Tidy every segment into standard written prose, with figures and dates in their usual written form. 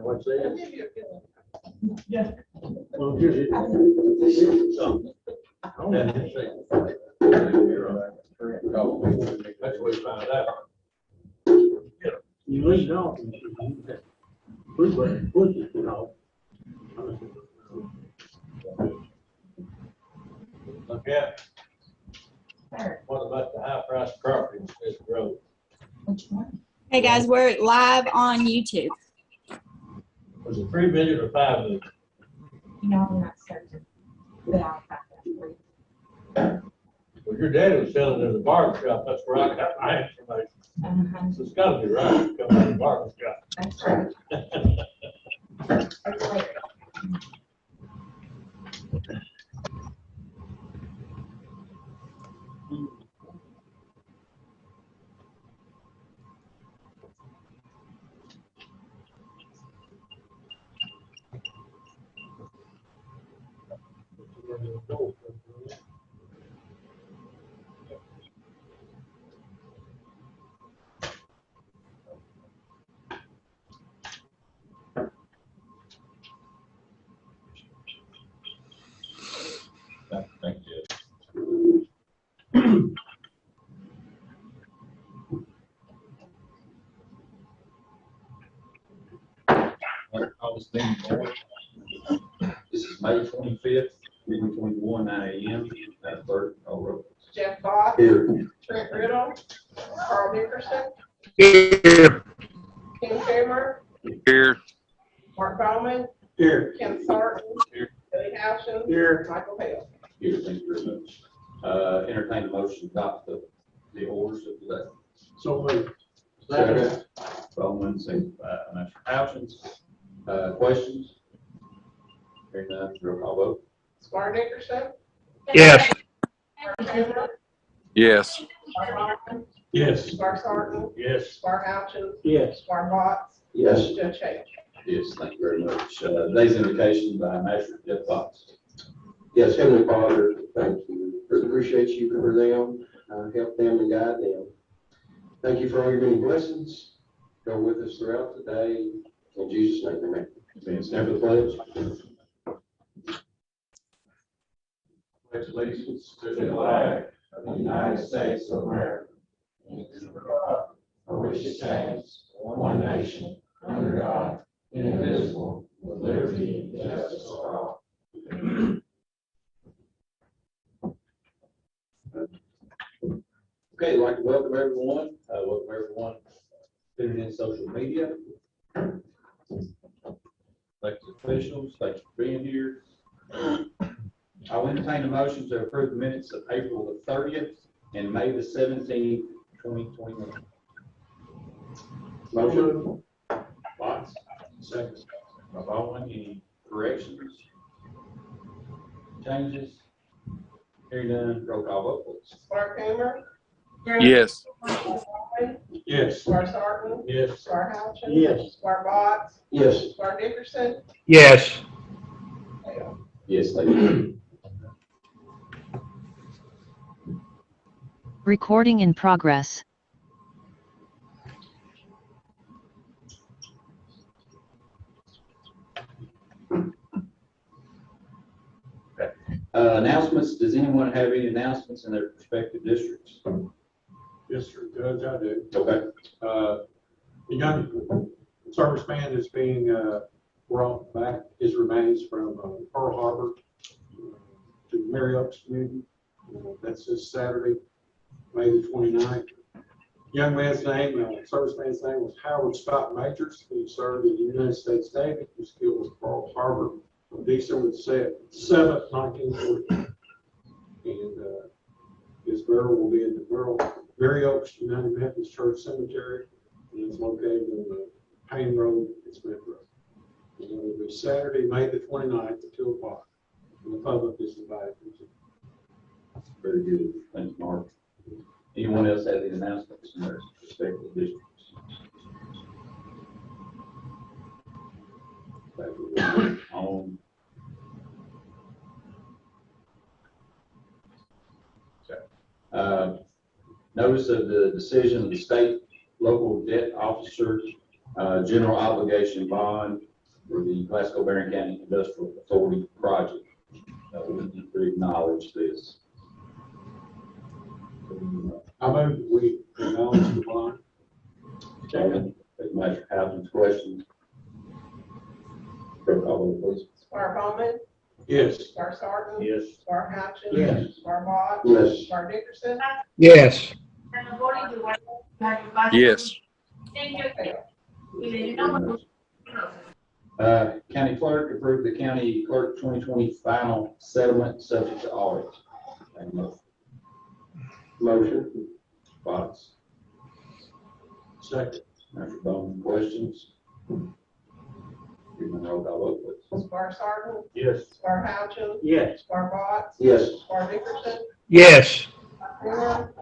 What's that? Yeah. Well, here's it. That's what we found out. You leave it off. Push it, you know. Okay. What about the high price property in this road? Which one? Hey guys, we're live on YouTube. Was it 3 million or 5 million? You know, I'm not certain, but I'll find out for you. Well, your dad was selling in the barber shop. That's where I got my information. So it's gotta be right. It's coming out of the barber shop. That's right. That's later. Thank you. Call this meeting to order. This is May 25th, 2021, 9 a.m. Madam Clerk, call roll. Jeff Bott. Here. Trent Riddle. Carl Dickerson. Here. Ken Shammer. Here. Mark Bowman. Here. Ken Sarton. Here. Billy Howson. Here. Michael Hale. Here, thank you very much. Entertain the motion to adopt the orders of the day. So moved. Second. Bowman, second by Master Houchins. Questions? Hearing none, roll call vote. Squire Dickerson. Yes. Mark Shammer. Yes. Mark Bowman. Yes. Squire Sarton. Yes. Squire Howson. Yes. Squire Bott. Yes. Judge Hale. Yes, thank you very much. Today's invocation by Master Jeff Fox. Yes, Heavenly Father, thank you. We appreciate you for them, help them and guide them. Thank you for all your many blessings. Go with us throughout the day. In Jesus' name, amen. Amen. Stand for the pledge. Pledge allegiance to the flag of the United States of America, and to the republic for which it stands, one nation, under God, indivisible, with liberty and justice for all. Okay, I'd like to welcome everyone. Tuning in social media. Elected officials, thank you for being here. I will entertain a motion to approve the minutes of April the 30th and May the 17th, 2021. Motion. Lots. Second. By Baldwin, any corrections? Changes? Hearing none, roll call vote, please. Squire Shammer. Yes. Yes. Squire Sarton. Yes. Squire Howson. Yes. Squire Bott. Yes. Squire Dickerson. Yes. Hale. Yes, thank you. Recording in progress. Announcements. Does anyone have any announcements in their respective districts? Yes, sir, Judge, I do. Okay. The young serviceman is being brought back, his remains from Pearl Harbor to Mary Oaks Community. That's this Saturday, May the 29th. Young man's name, serviceman's name was Howard Scott Majors. He served in the United States Navy. He was killed at Pearl Harbor on December 7th, 1940. And his burial will be in the Mary Oaks United Methodist Church Cemetery, and it's located on the Payne Road in Smith Road. And it will be Saturday, May the 29th at 2 o'clock. And the public is invited. Very good. Thanks, Mark. Anyone else have any announcements in their respective districts? On. Notice of the decision of the state local debt officer general obligation bond for the Glasgow Barren County Industrial Authority project. We need to acknowledge this. I move that we acknowledge the bond. Chairman, Mr. Housen's questions. Roll call, please. Squire Bowman, Yes. Squire Sargent. Yes. Squire Hatchett. Yes. Squire Bott. Yes. Squire Dickerson. Yes. Yes. County clerk, approve the county clerk 2020 final settlement subject to audit. Motion. Box. Second. Mr. Bowman, questions? Give me a roll call vote, please. Squire Sargent. Yes. Squire Hatchett. Yes. Squire Bott. Yes. Squire Dickerson. Yes. Squire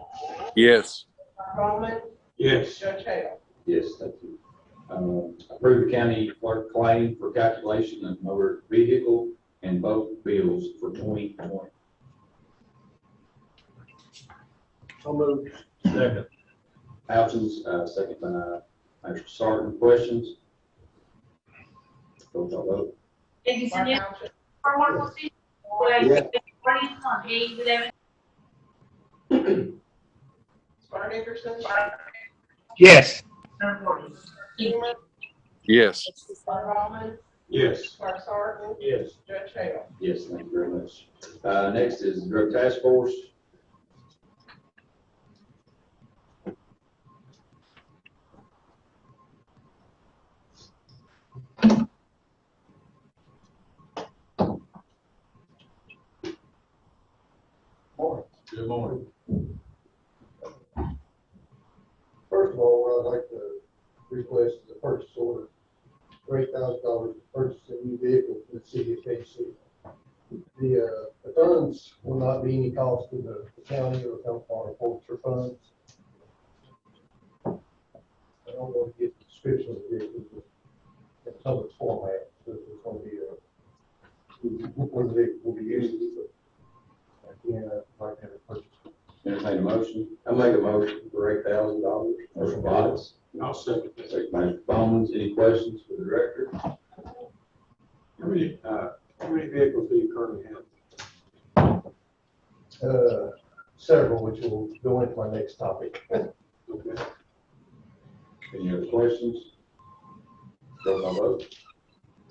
Yes. Bowman. Yes. Judge Hale. Yes, thank you. Approve the county clerk claim for calculation of motor vehicle and boat bills for 2020. So moved. Second. Housen's, second by Mr. Sargent. Questions? Roll call vote. Squire Hatchett. Squire Dickerson. Yes. Beamer. Yes. Squire Bowman. Yes. Squire Sargent. Yes. Judge Hale. Yes, thank you very much. Next is drug task force. Good morning. First of all, I'd like to request the purchase order for $8,000 to purchase a new vehicle for the city of KC. The funds will not be any cost to the county or come from our forfeiture funds. I don't want to get the description of the vehicle in public format, so it's going to be where the vehicle will be used. But again, I'd like to have a purchase. Entertain a motion. I make a motion for $8,000. Mr. Botts. I'll second that. Second by Mr. Bowman. Any questions for the director? How many vehicles do you currently have? Several, which will go into my next topic. Okay. Any other questions? Roll call vote.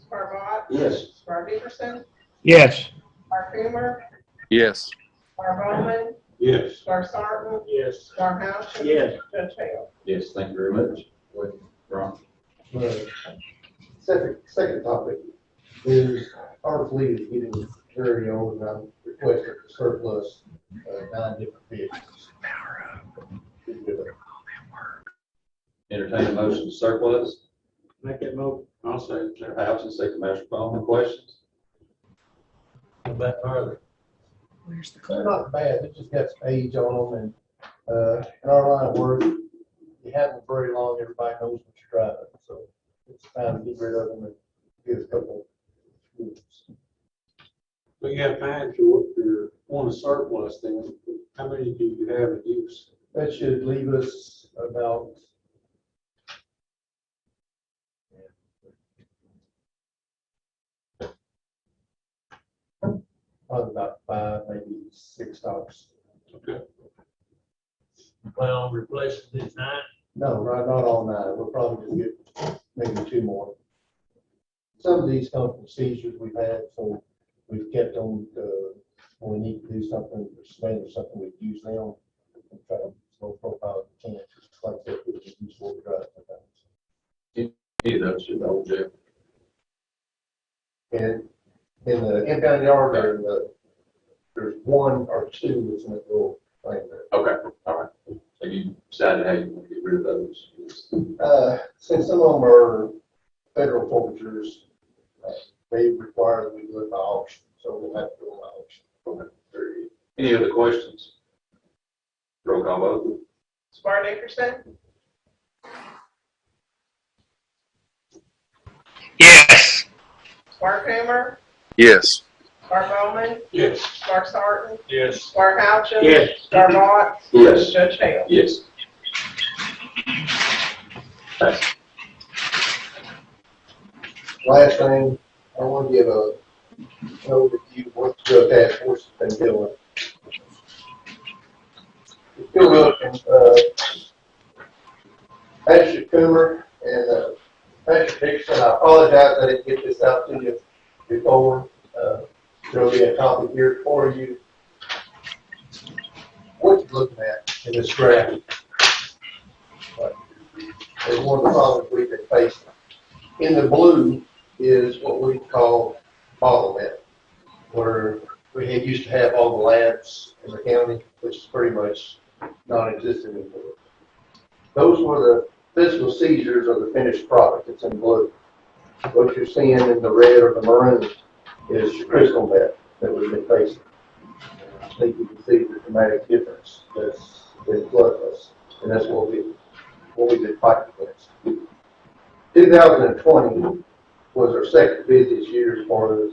Squire Bott. Yes. Squire Dickerson. Yes. Squire Beamer. Yes. Squire Bowman. Yes. Squire Sargent. Yes. Squire Hatchett. Yes. Judge Hale. Yes, thank you very much. Ron. Second topic is our fleet is getting very old, and I'm requesting to surplus 9 different vehicles. Entertain a motion to surplus. Make that motion. I'll second Mr. that. Housen, second by Mr. Bowman. Questions? Back further. They're not bad, they just got some age on them, and in our line of work, you have them very long, everybody knows what you're driving, so it's time to get rid of them and get a couple. So you have 9 if you're on a surplus, then how many do you have in use? That should leave us about probably about 5, maybe 6 stops. Okay. Plan on replacing these 9? No, right, not all 9. We'll probably just get maybe 2 more. Some of these come from seizures we've had, so we've kept them, when we need to do something, or spend or something, we use them and try to slow profile if we can. Like I said, we just use what we drive sometimes. Any of those should hold jail. And in the impound yard, there's 1 or 2 that's in the little thing there. Okay, all right. So you decided how you want to get rid of those? Since some of them are federal forfeitures, they require that we do it by auction, so we'll have to do it by auction. Okay, very good. Any other questions? Roll call vote. Squire Dickerson. Yes. Squire Beamer. Yes. Squire Bowman. Yes. Squire Sargent. Yes. Squire Hatchett. Yes. Squire Bott. Yes. Judge Hale. Yes. Pass. Last thing, I want to give an overview of what the drug task force has been doing. If you're looking, Patrick Coomer and Patrick Dixon, I apologize I didn't get this out to you before. There'll be a copy here for you. What you're looking at in this graph is one of the problems we've been facing. In the blue is what we call bottleneck, where we used to have all the labs in the county, which is pretty much non-existent anymore. Those were the physical seizures of the finished product that's in blue. What you're seeing in the red or the maroon is your crystal meth that we've been facing. I think you can see the dramatic difference that's been bloodless, and that's what we've been fighting against. 2020 was our second busiest year as far as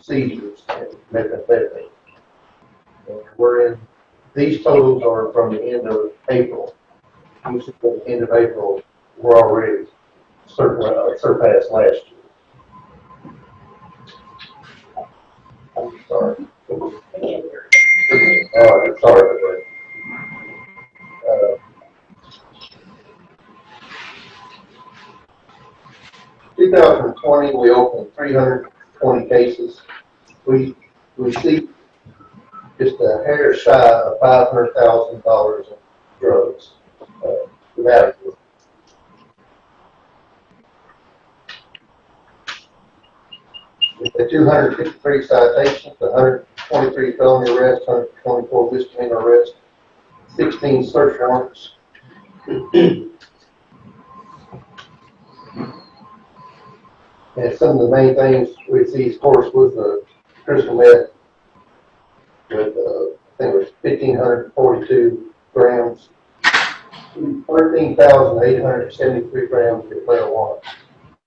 seizures and methamphetamine. We're in, these totals are from the end of April. You see, from the end of April, we're already surpassed last year. I'm sorry. All right, sorry about that. 2020, we opened 320 cases. We see just a hair shy of $500,000 in drugs. Without it. The 253 citations, 123 felony arrests, 124 misdemeanor arrests, 16 search warrants. And some of the main things we see, of course, was the crystal meth with, I think it was 1,542 grams, 13,873 grams of marijuana.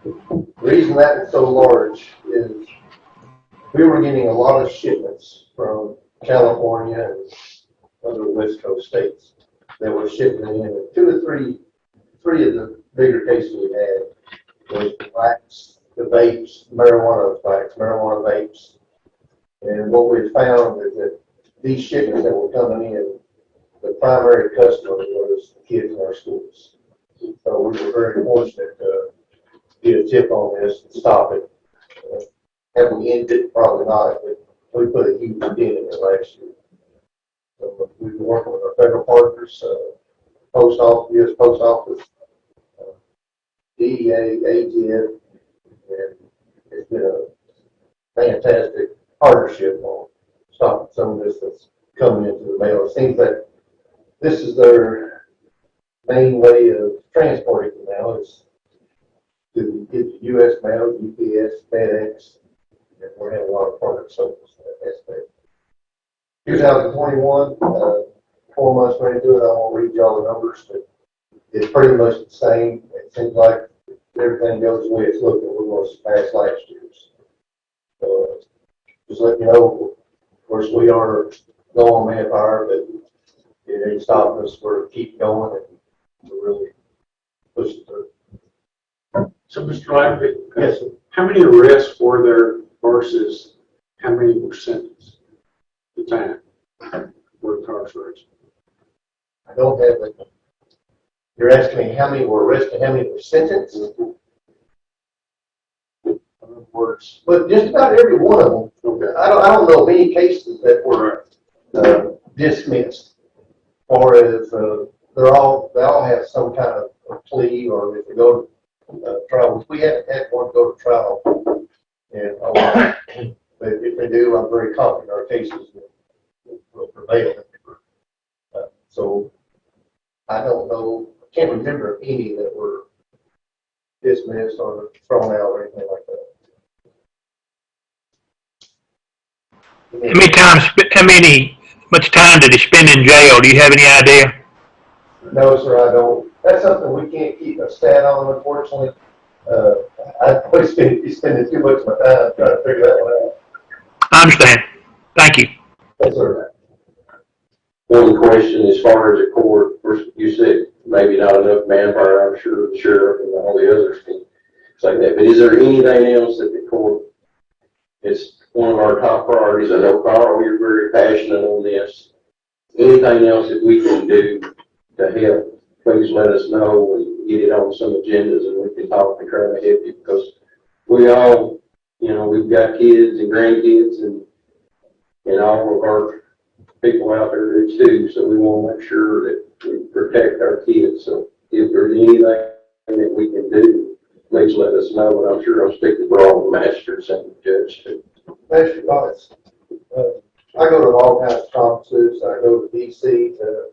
The reason that is so large is we were getting a lot of shipments from California and other West Coast states that were shipping in. And three of the bigger cases we had was the wax, the vapes, marijuana wax, marijuana vapes. And what we found is that these shipments that were coming in, the primary customer was the kids in our schools. So we were very fortunate to get a tip on this and stop it. Have we ended it? Probably not, but we put a huge dent in it last year. So we've been working with our federal partners, Post Office, U.S. Post Office, DEA, ATF, and it's been a fantastic partnership on stopping some of this that's coming into the mail. It seems that this is their main way of transporting it now is to get the U.S. mail, UPS, FedEx, and we're having a lot of partner service in that aspect. 2021, 4 months ready to do it. I won't read you all the numbers, but it's pretty much the same. It seems like everything goes the way it's looking. We're going to surpass last year's. So just let you know, of course, we are low on manpower, but it ain't stopping us. We're keep going and we're really pushing through. So, Mr. Lively, Yes, sir. how many arrests were there versus how many were sentenced at the time were incarcerated? I don't have it. You're asking me how many were arrested, how many were sentenced? Words. But just about every one of them. Okay. I don't know many cases that were dismissed, or as they all have some kind of plea, or if they go to trial. We haven't had one go to trial, and but if they do, I'm very confident our cases will prevail. So I don't know, I can't remember any that were dismissed or thrown out or anything like that. Much time did he spend in jail? Do you have any idea? No, sir, I don't. That's something we can't keep a stat on, unfortunately. I always be spending too much of my time trying to figure that one out. I understand. Thank you. Yes, sir. One question as far as the court, you said maybe not enough manpower. I'm sure the sheriff and all the others can say that. But is there anything else that the court, it's one of our top priorities. I know, Carl, you're very passionate on this. Anything else that we can do to help, please let us know and get it on some agendas and we can talk and try to help you, because we all, you know, we've got kids and grandkids and all of our people out there do too, so we want to make sure that we protect our kids. So if there's anything that we can do, please let us know, and I'm sure I'll speak to all the masters and the judge too. Master Thoughts. I go to all kinds of conferences. I go to DC to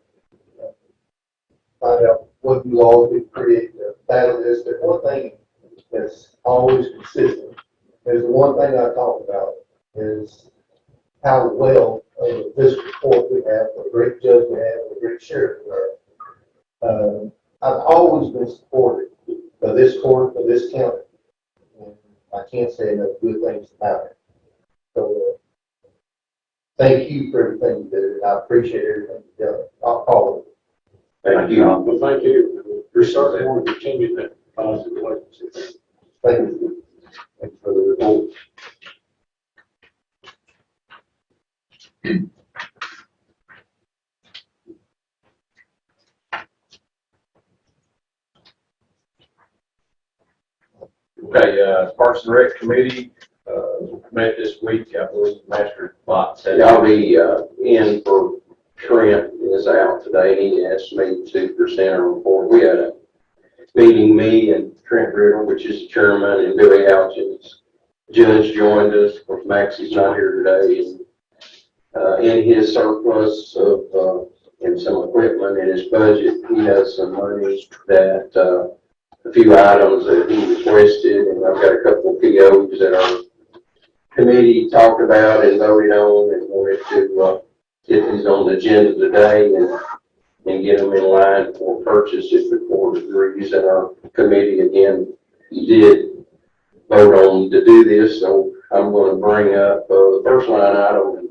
find out what you all do to create the battle is. There's one thing that's always consistent. There's the one thing I talk about is how well of a fiscal court we have, what a great judge we have, what a great sheriff we have. I've always been supported by this court, by this county. And I can't say enough good things about it. So thank you for everything you do, and I appreciate everything you've done. I'll call it. Thank you. Well, thank you. We're certainly want to continue that positive relationship. Thank you. Thanks for the report. Okay, Parks and Rec Committee, met this week, I believe, Master Bott said. I'll be in for Trent is out today. He asked me to present a report. We had a meeting, me and Trent Riddle, which is the chairman, and Billy Algins. Judge joined us. Of course, Maxie's not here today. And in his surplus of and some equipment in his budget, he has some money that a few items that he requested, and I've got a couple of POs that our committee talked about and voted on, and wanted to get these on the agenda today and get them in line for purchase if the court agrees. And our committee, again, did vote on to do this, so I'm going to bring up the first line item.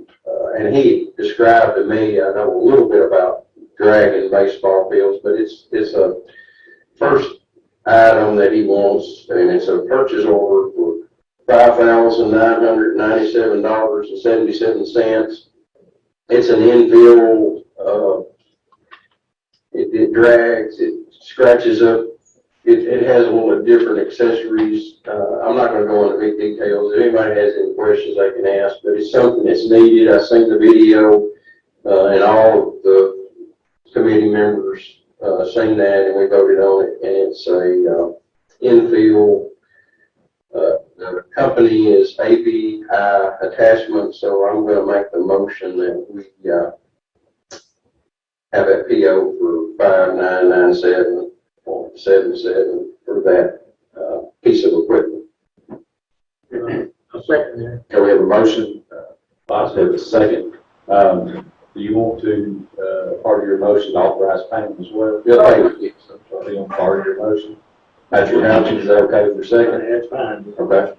And he described to me, I know a little bit about dragging baseball fields, but it's a first item that he wants, and it's a purchase order for $5,997.77. It's an infield. It drags, it scratches up. It has a little different accessories. I'm not going to go into big details. If anybody has any questions, I can ask, but it's something that's needed. I've seen the video, and all of the committee members seen that, and we voted on it, and it's a infield. The company is ABI Attachment, so I'm going to make the motion that we have that PO for $5,997.77 for that piece of equipment. I'll second that. Okay, we have a motion, Bob, we have a second. Do you want to, part of your motion, authorize payment as well? Yeah, thank you. Be on part of your motion. Patrick Houchins, is that okay with your second? That's fine. Okay.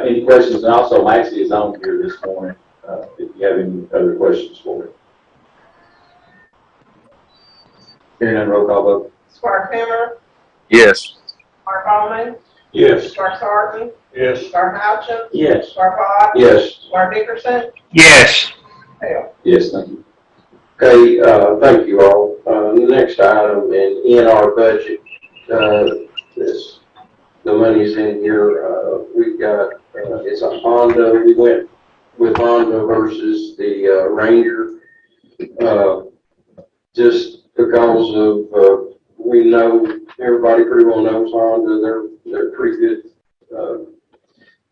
Any questions? And also, Maxie is on here this morning, if you have any other questions for her. Hearing none, roll call vote. Squire Timmer, Yes. Squire Bowman, Yes. Squire Sarton, Yes. Squire Houchins, Yes. Squire Bott, Yes. Squire Dickerson, Yes. Hale. Yes, thank you. Okay, thank you all. The next item in our budget, the money's in here. We've got, it's a Honda. We went with Honda versus the Ranger, just because of, we know, everybody pretty well knows Honda. They're pretty good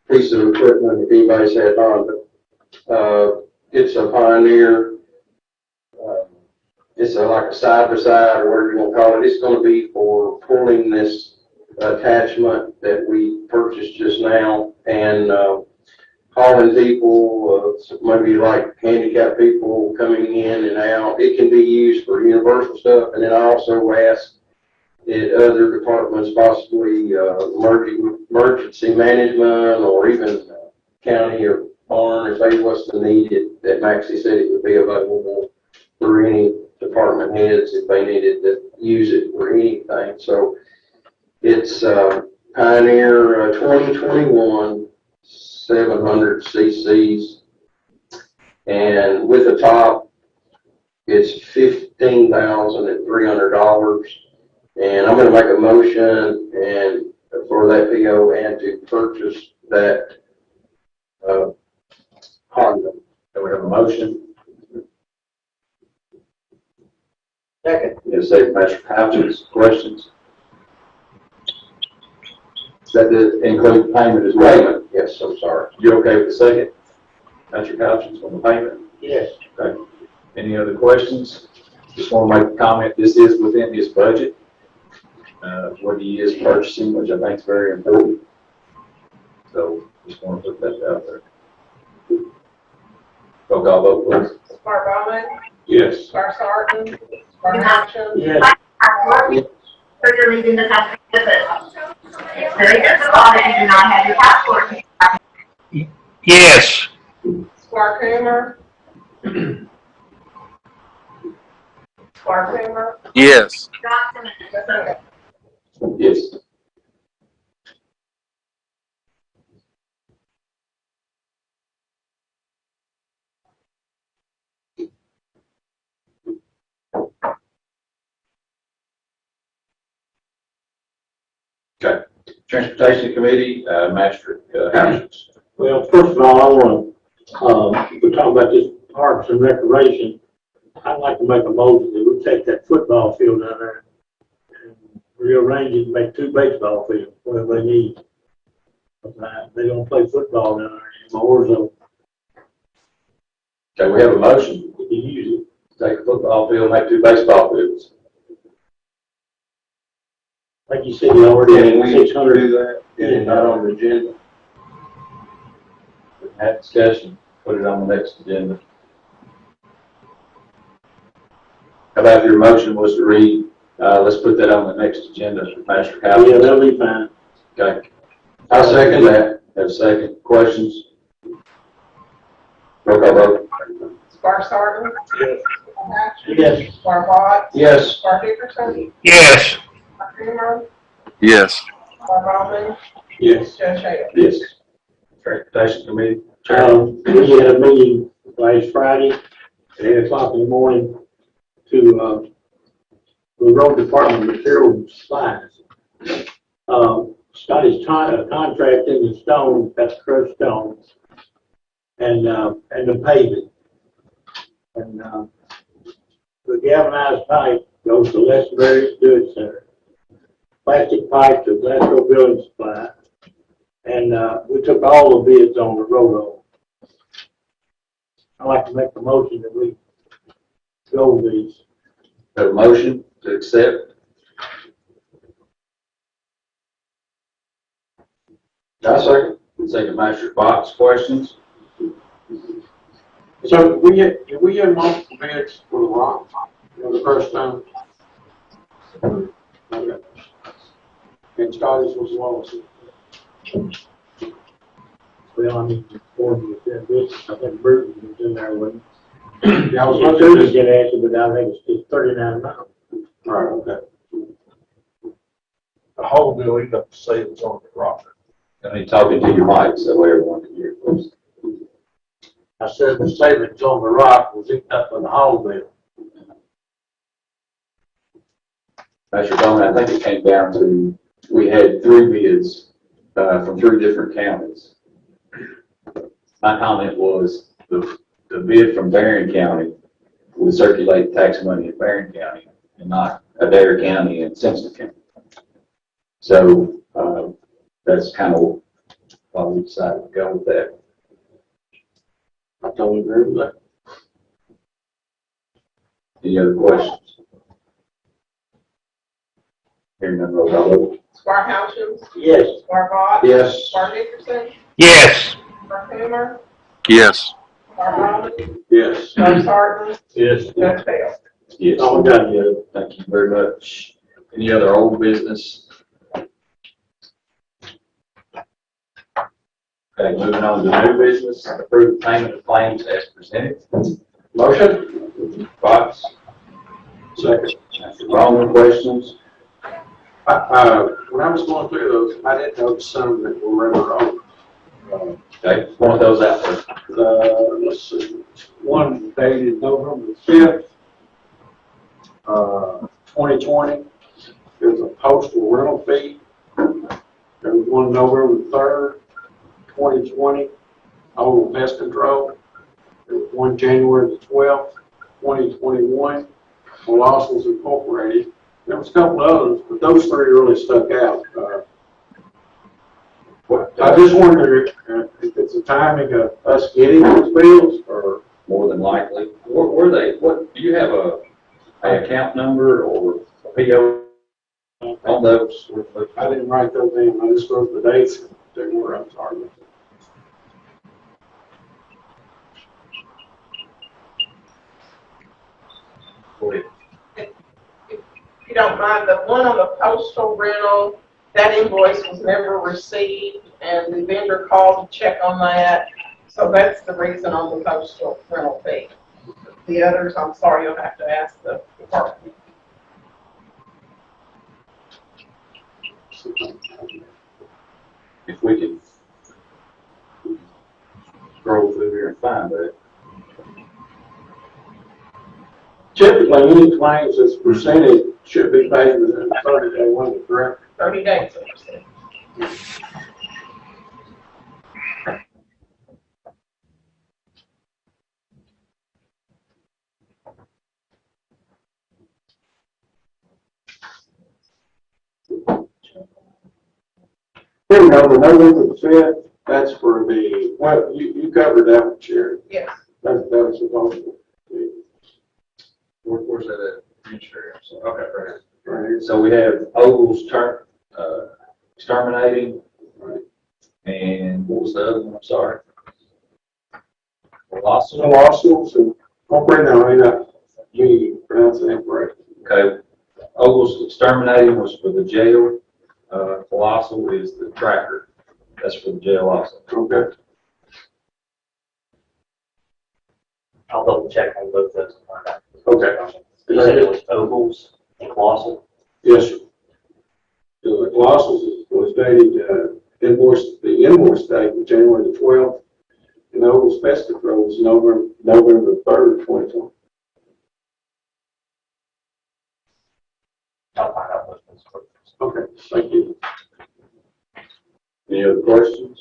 piece of equipment if anybody's had Honda. It's a Pioneer. It's like a side-by-side, or whatever you want to call it. It's going to be for pulling this attachment that we purchased just now and hauling people, maybe like handicapped people coming in and out. It can be used for universal stuff. And then I also asked that other departments, possibly emergency management or even county or barn, if they was to need it, that Maxie said it would be available for any department heads if they needed to use it for anything. So it's Pioneer 2021 700 cc's, and with the top, it's $15,300. And I'm going to make a motion and for that PO and to purchase that Honda. Do we have a motion? Second. Yes, second, Mr. Hutchins. Questions? Does that include payment as well? Payment, yes, I'm sorry. You okay with the second? Mr. Hutchins on the payment? Yes. Okay. Any other questions? Just want to make a comment. This is within his budget. What he is purchasing, which I think is very important. So just want to put that out there. Roll call vote, please. Spark Bowman, Yes. Spark Sarton, Spark Hutchins. Yes. For your leaving the country with it. It's very difficult if you do not have your passport. Yes. Spark Hammer. Spark Hammer. Yes. Yes. Okay. Transportation Committee, Master Hutchins. Well, first of all, I want to, we're talking about this parks and recreation. I'd like to make a motion that we take that football field down there and rearrange it and make 2 baseball fields, whatever they need. They don't play football down there anymore, so Okay, we have a motion. we can use Take a football field, make 2 baseball fields. it. Like you said, you already Can have we 600. do that? Get it not on the agenda? We had discussion, put it on the next agenda. How about your motion was to read, let's put that on the next agenda, Master Hutchins. Yeah, that'll be fine. Okay. I'll second that. Have a second. Questions? Roll call vote. Spark Sarton. Yes. Spark Hutchins. Yes. Spark Watts. Yes. Spark Dickerson. Yes. Spark Hammer. Yes. Spark Bowman. Yes. Judge Hale. Yes. Transportation Committee. We had a meeting last Friday at 8 o'clock in the morning to the road department material and supplies. Scotty's contract in the stone, that's crushed stone, and the paving. And the galvanized pipe goes to Les Various Goods Center. Plastic pipe to Glasgow Building Supply. And we took all the bids on the road. I'd like to make the motion that we go with these. Have a motion to accept. I second. Second, Master Fox. Questions? So did we get multiple bids for the rock, the first time? Okay. And Scotty's was lowest. Well, I mean, before you said this, I think Burton was in there with him. Yeah, I was Well, looking to at get answered, but I think it's 39 miles. Right, okay. The whole deal, you got to say it's on the rock. I need talking to your mic so everyone can hear, please. I said the savings on the rock was eaten up in the whole bill. Master Bowman, I think it came down to, we had 3 bids from 3 different counties. My comment was the bid from Barren County would circulate tax money in Barren County and not Adair County and Simpson County. So that's kind of why we decided to go with that. I totally agree with that. Any other questions? Hearing none, roll call vote. Spark Hutchins. Yes. Spark Watts. Yes. Spark Dickerson. Yes. Spark Hammer. Yes. Spark Bowman. Yes. Spark Sarton. Yes. Judge Hale. Yes. All done, yeah. Thank you very much. Any other old business? Okay, moving on to new business, approve payment of claims as presented. Motion? Fox, Second. Mr. Bowman, questions? I when I was going through those, I didn't notice some that were rather old. Okay, one of those out there. Let's see, one dated November 5th, 2020. There's a postal rental fee. There was one November 3rd, 2020, Old Pest Control. There was one January the 12th, 2021, Colossals Incorporated. There was a couple of others, but those three really stuck out. I just wonder if it's a timing of us getting those bills, or More than likely. Were they, what, do you have a account number or a PO on those? I didn't write those in. I just wrote the dates. They were, I'm sorry. If you don't mind, the one on the postal rental, that invoice was never received, and the vendor called to check on that. So that's the reason on the postal rental fee. The others, I'm sorry, you'll have to ask the department. If we can scroll through here and find that. Typically, any claims that's presented should be paid within 30-day window, correct? 30 days, I said. Here we go, the November 5th, that's for the, well, you covered that one, Sherry. Yes. That was the postal. Where's that at? Insurance. Okay, right. Right here. So we have Ogles exterminating, Right. and what was the other one? I'm sorry. Colossal. Colossals and corporate, no, I not you pronounce it incorrect. Okay. Ogles exterminating was for the jail. Colossal is the tracker. That's for the jail also. Okay. I'll double check on both those. Okay. You said it was Ogles and Colossal? Yes, sir. So the Colossals was dated, the invoice date was January the 12th, and the Ogles Pest Control was November 3rd, 2020. I'll find out what those were. Okay, thank you. Any other questions?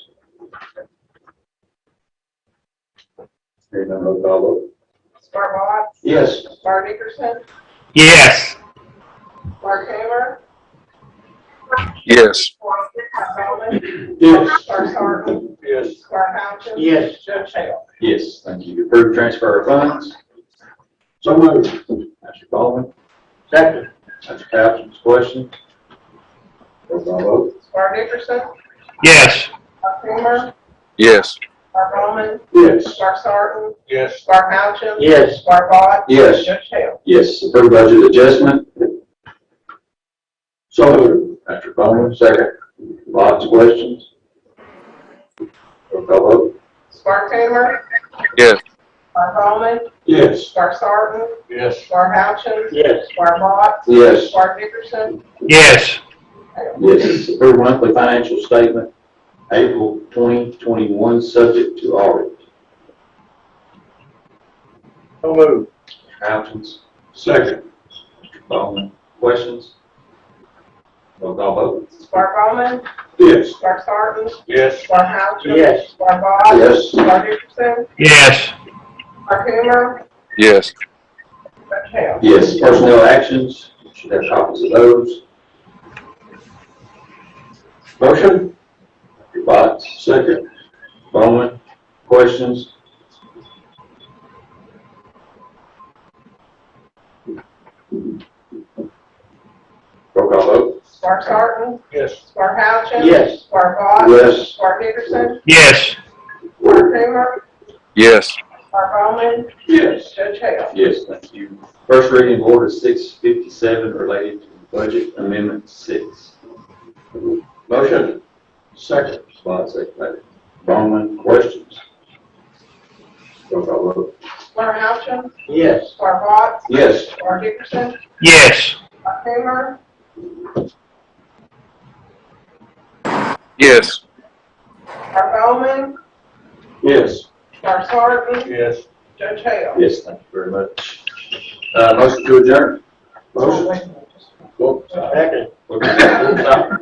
Hearing none, roll call vote. Star Watts, Yes. Star Dickerson, Yes. Star Taylor, Yes. Star Bowman, Yes. Star Sarton, Yes. Star Houchin. Yes. Judge Hale. Yes, thank you. Approve transfer of funds. So moved. Mr. Baldwin. Second. Mr. Couchins, questions? Roll call vote. Star Dickerson, Yes. Star Taylor, Yes. Star Bowman, Yes. Star Sarton, Yes. Star Houchin. Yes. Star Bott. Yes. Judge Hale. Yes, approve budget adjustment. So moved. Mr. Bowman, second. Lots of questions? Roll call vote. Star Taylor, Yes. Star Bowman, Yes. Star Sarton, Yes. Star Houchin. Yes. Star Bott. Yes. Star Dickerson. Yes. Yes, approve monthly financial statement, April 2021, subject to audit. So moved. Couchins, Second. Mr. Bowman, questions? Roll call vote. Star Bowman, Yes. Star Sarton, Yes. Star Houchin. Yes. Star Bott. Yes. Star Dickerson, Yes. Star Taylor, Yes. Judge Hale. Yes, personnel actions, you should have copies of those. Motion? Mr. Botts, Second. Bowman, questions? Roll call vote. Star Sarton, Yes. Star Houchin. Yes. Star Bott. Yes. Star Dickerson, Yes. Star Taylor, Yes. Star Bowman, Yes. Judge Hale. Yes, thank you. First reading of order 657 related to budget amendment 6. Motion? Second. Botts, second. Bowman, questions? Roll call vote. Star Houchin, Yes. Star Bott, Yes. Star Dickerson, Yes. Star Taylor, Yes. Star Bowman, Yes. Star Sargent, Yes. Judge Hale. Yes, thank you very much. Motion to adjourn. Motion. Well, Second. hold on.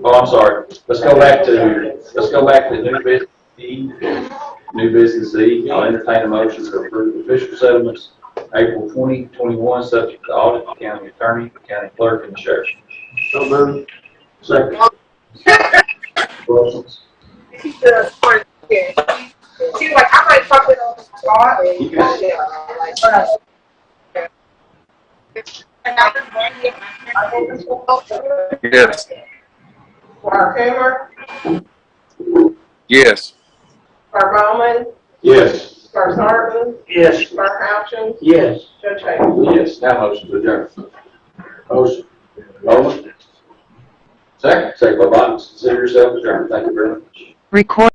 Oh, I'm sorry. Let's go back to new business E. I'll entertain a motion to approve the fiscal settlements April 2021, subject to audit, the county attorney, the county clerk, and the sheriff. So moved. Second. Questions? She's like, I might talk with on the spot. Yes. Star Hammer, Yes. Star Bowman, Yes. Star Sargent, Yes. Star Houchins, Yes. Judge Hale. Yes. Now motion to adjourn. Motion. Bowman? Second. Second by Bottoms. Consider yourself adjourned. Thank you very much. Record.